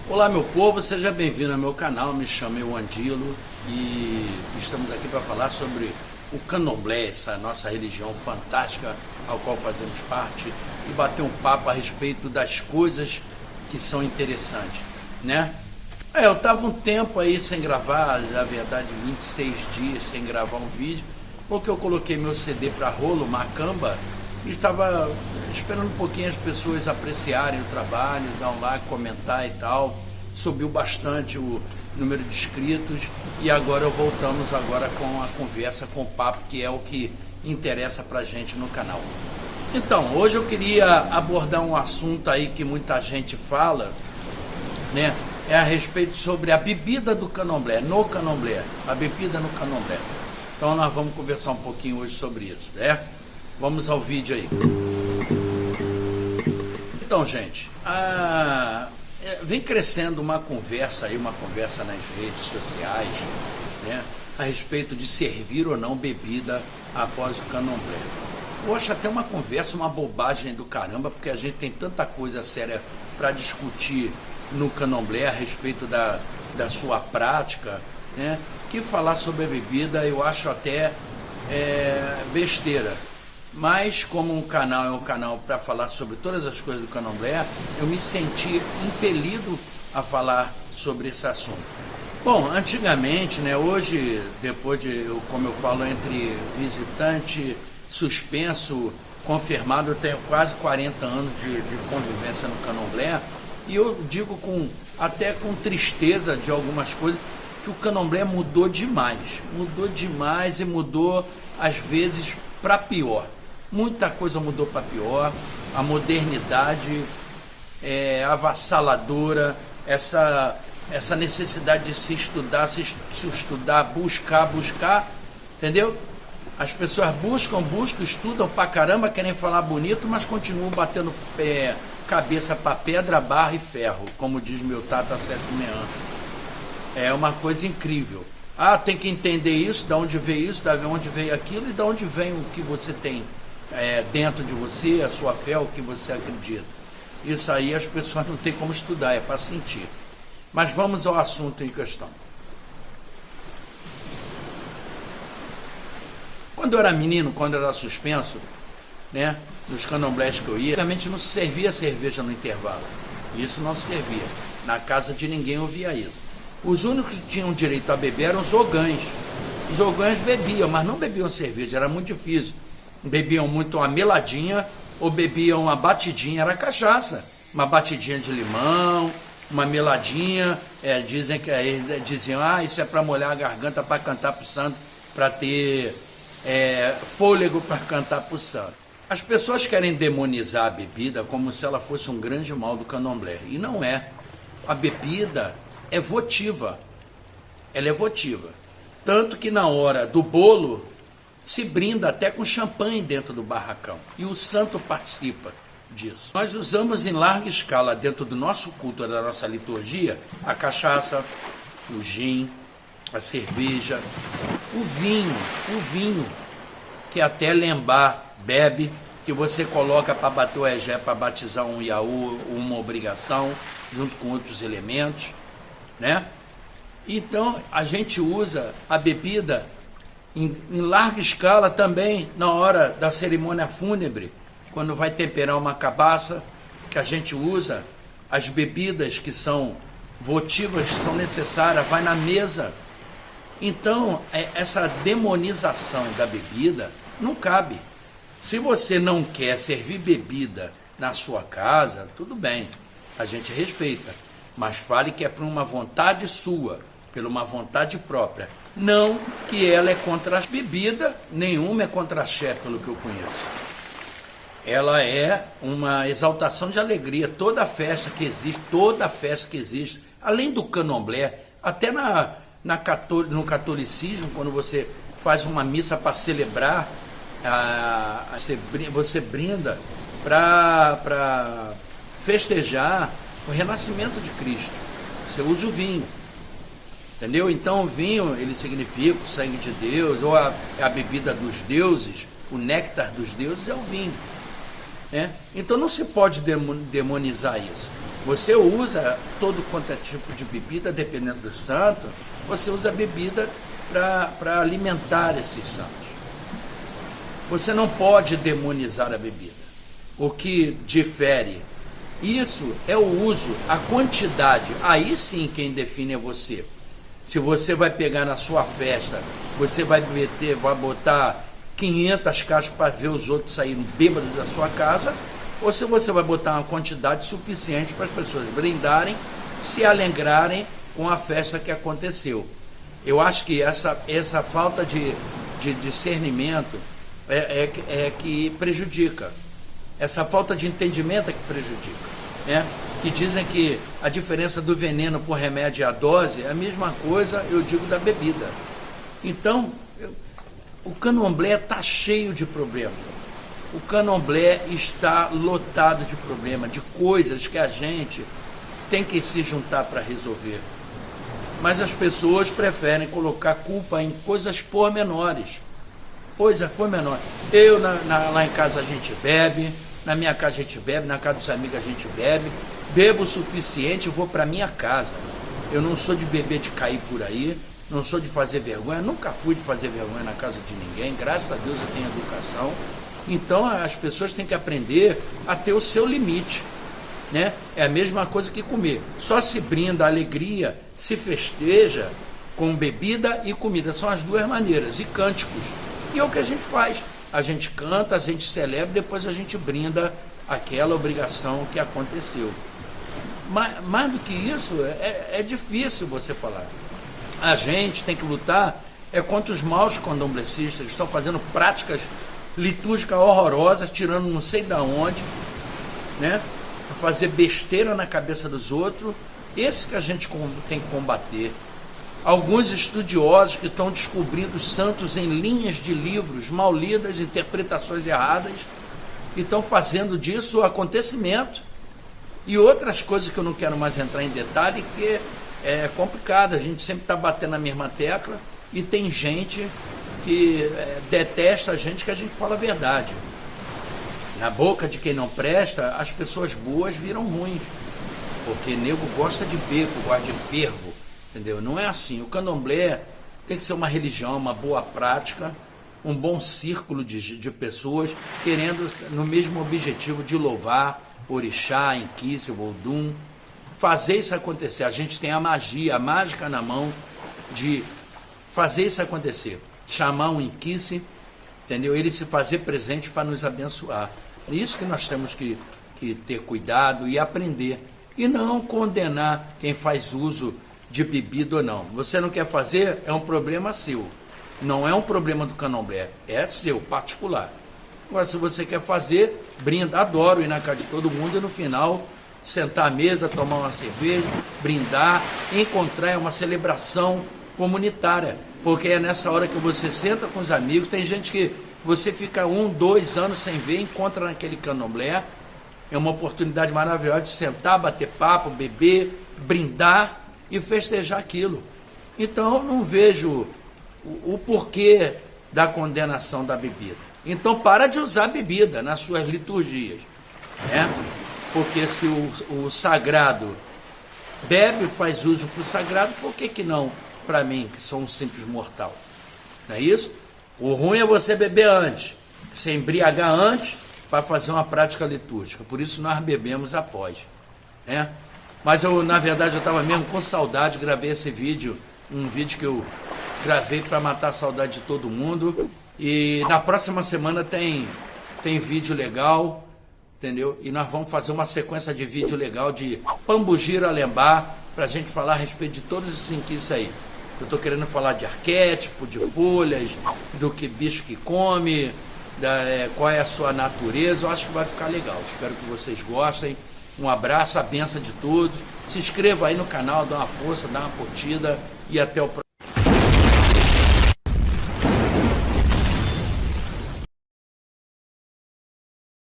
Olá meu povo, seja bem-vindo ao meu canal, me chamo Andilo e estamos aqui para falar sobre o candomblé, essa nossa religião fantástica ao qual fazemos parte, e bater um papo a respeito das coisas que são interessantes, né? Eu estava um tempo aí sem gravar, na verdade 26 dias sem gravar um vídeo, porque eu coloquei meu CD para rolo, Macamba, e estava esperando um pouquinho as pessoas apreciarem o trabalho, dar um like, comentar e tal. Subiu bastante o número de inscritos e agora voltamos agora com a conversa, com o papo, que é o que interessa pra gente no canal. Então, hoje eu queria abordar um assunto aí que muita gente fala, né? É a respeito sobre a bebida do candomblé, no candomblé, a bebida no candomblé. Então nós vamos conversar um pouquinho hoje sobre isso, né? Vamos ao vídeo aí. Então, gente, vem crescendo uma conversa aí, uma conversa nas redes sociais, né, a respeito de servir ou não bebida após o candomblé. Eu acho até uma conversa, uma bobagem do caramba, porque a gente tem tanta coisa séria para discutir no candomblé a respeito da sua prática, né, que falar sobre a bebida eu acho até besteira. Mas como um canal é um canal para falar sobre todas as coisas do candomblé, eu me senti impelido a falar sobre esse assunto. Bom, antigamente, né, hoje, depois de, como eu falo, entre visitante, suspenso, confirmado, eu tenho quase 40 anos de convivência no candomblé, e eu digo até com tristeza de algumas coisas, que o candomblé mudou demais e mudou às vezes para pior. Muita coisa mudou para pior, a modernidade avassaladora, essa necessidade de se estudar, buscar, entendeu? As pessoas buscam, estudam pra caramba, querem falar bonito, mas continuam batendo cabeça para pedra, barra e ferro, como diz meu tata César Mean. É uma coisa incrível. Tem que entender isso, de onde veio isso, de onde veio aquilo e de onde vem o que você tem dentro de você, a sua fé, o que você acredita. Isso aí as pessoas não têm como estudar, é para sentir. Mas vamos ao assunto em questão. Quando eu era menino, quando eu era suspenso, né, nos candomblés que eu ia, realmente não se servia cerveja no intervalo. Isso não se servia. Na casa de ninguém eu via isso. Os únicos que tinham direito a beber eram os ogãs. Os ogãs bebiam, mas não bebiam cerveja, era muito difícil. Bebiam muito uma meladinha ou bebiam uma batidinha, era cachaça. Uma batidinha de limão, uma meladinha. Diziam, isso é para molhar a garganta, para cantar pro santo, para ter fôlego para cantar pro santo. As pessoas querem demonizar a bebida como se ela fosse um grande mal do candomblé. E não é. A bebida é votiva, ela é votiva, tanto que na hora do bolo se brinda até com champanhe dentro do barracão, e o santo participa disso. Nós usamos em larga escala dentro do nosso culto, da nossa liturgia, a cachaça, o gin, a cerveja, o vinho, que até Lembá bebe, que você coloca para bater o egé, para batizar um iaú, uma obrigação, junto com outros elementos, né? Então a gente usa a bebida em larga escala também na hora da cerimônia fúnebre, quando vai temperar uma cabaça, que a gente usa as bebidas que são votivas, que são necessárias, vai na mesa. Então essa demonização da bebida não cabe. Se você não quer servir bebida na sua casa, tudo bem, a gente respeita. Mas fale que é por uma vontade sua, por uma vontade própria. Não que ela é contra a bebida, nenhuma é contra a axé, pelo que eu conheço. Ela é uma exaltação de alegria. Toda festa que existe, além do candomblé, até no catolicismo, quando você faz uma missa para celebrar, você brinda para festejar o renascimento de Cristo. Você usa o vinho, entendeu? Então o vinho, ele significa o sangue de Deus, ou a bebida dos deuses, o néctar dos deuses é o vinho, né? Então não se pode demonizar isso. Você usa todo quanto é tipo de bebida, dependendo do santo, você usa bebida para alimentar esses santos. Você não pode demonizar a bebida. O que difere isso é o uso, a quantidade. Aí sim quem define é você. Se você vai pegar na sua festa, você vai botar 500 caixas para ver os outros saírem bêbados da sua casa, ou se você vai botar uma quantidade suficiente para as pessoas brindarem, se alegrarem com a festa que aconteceu. Eu acho que essa falta de discernimento é que prejudica. Essa falta de entendimento é que prejudica, né? Que dizem que a diferença do veneno por remédio e a dose é a mesma coisa, eu digo, da bebida. Então, o candomblé está cheio de problemas. O candomblé está lotado de problemas, de coisas que a gente tem que se juntar para resolver. Mas as pessoas preferem colocar culpa em coisas pormenores. Coisas pormenores. Lá em casa a gente bebe, na minha casa a gente bebe, na casa dos amigos a gente bebe. Bebo o suficiente, eu vou para minha casa. Eu não sou de beber, de cair por aí, não sou de fazer vergonha, nunca fui de fazer vergonha na casa de ninguém, graças a Deus eu tenho educação. Então as pessoas têm que aprender a ter o seu limite, né? É a mesma coisa que comer. Só se brinda a alegria, se festeja com bebida e comida. São as duas maneiras, e cânticos. E é o que a gente faz. A gente canta, a gente celebra, depois a gente brinda aquela obrigação que aconteceu. Mais do que isso, é difícil você falar. A gente tem que lutar contra os maus candomblecistas que estão fazendo práticas litúrgicas horrorosas, tirando não sei da onde, né? Para fazer besteira na cabeça dos outros. Esse que a gente tem que combater. Alguns estudiosos que estão descobrindo santos em linhas de livros mal lidas, interpretações erradas, e estão fazendo disso o acontecimento. E outras coisas que eu não quero mais entrar em detalhe, que é complicado, a gente sempre está batendo na mesma tecla, e tem gente que detesta a gente que a gente fala a verdade. Na boca de quem não presta, as pessoas boas viram ruins, porque nego gosta de beco, gosta de fervo, entendeu? Não é assim. O candomblé tem que ser uma religião, uma boa prática, um bom círculo de pessoas querendo no mesmo objetivo de louvar orixá, inquice, Vodum, fazer isso acontecer. A gente tem a magia, a mágica na mão de fazer isso acontecer, chamar um inquice, entendeu? Ele se fazer presente para nos abençoar. É isso que nós temos que ter cuidado e aprender, e não condenar quem faz uso de bebida ou não. Você não quer fazer, é um problema seu, não é um problema do candomblé, é seu, particular. Agora, se você quer fazer, brinda. Adoro ir na casa de todo mundo e no final sentar à mesa, tomar uma cerveja, brindar, encontrar uma celebração comunitária, porque é nessa hora que você senta com os amigos. Tem gente que você fica 1, 2 anos sem ver, encontra naquele candomblé, é uma oportunidade maravilhosa de sentar, bater papo, beber, brindar e festejar aquilo. Então não vejo o porquê da condenação da bebida. Então para de usar bebida nas suas liturgias, né? Porque se o sagrado bebe, faz uso para o sagrado, por que não para mim, que sou um simples mortal? Não é isso? O ruim é você beber antes, se embriagar antes para fazer uma prática litúrgica. Por isso nós bebemos após, né? Mas na verdade eu estava mesmo com saudade, gravei esse vídeo, um vídeo que eu gravei para matar a saudade de todo mundo. E na próxima semana tem vídeo legal, entendeu? E nós vamos fazer uma sequência de vídeo legal de Pambugiro Alembá, para a gente falar a respeito de todos esses inquices aí. Eu estou querendo falar de arquétipo, de folhas, do que bicho que come, qual é a sua natureza. Eu acho que vai ficar legal. Espero que vocês gostem. Um abraço, a benção de todos. Se inscreva aí no canal, dá uma força, dá uma curtida e até o próximo.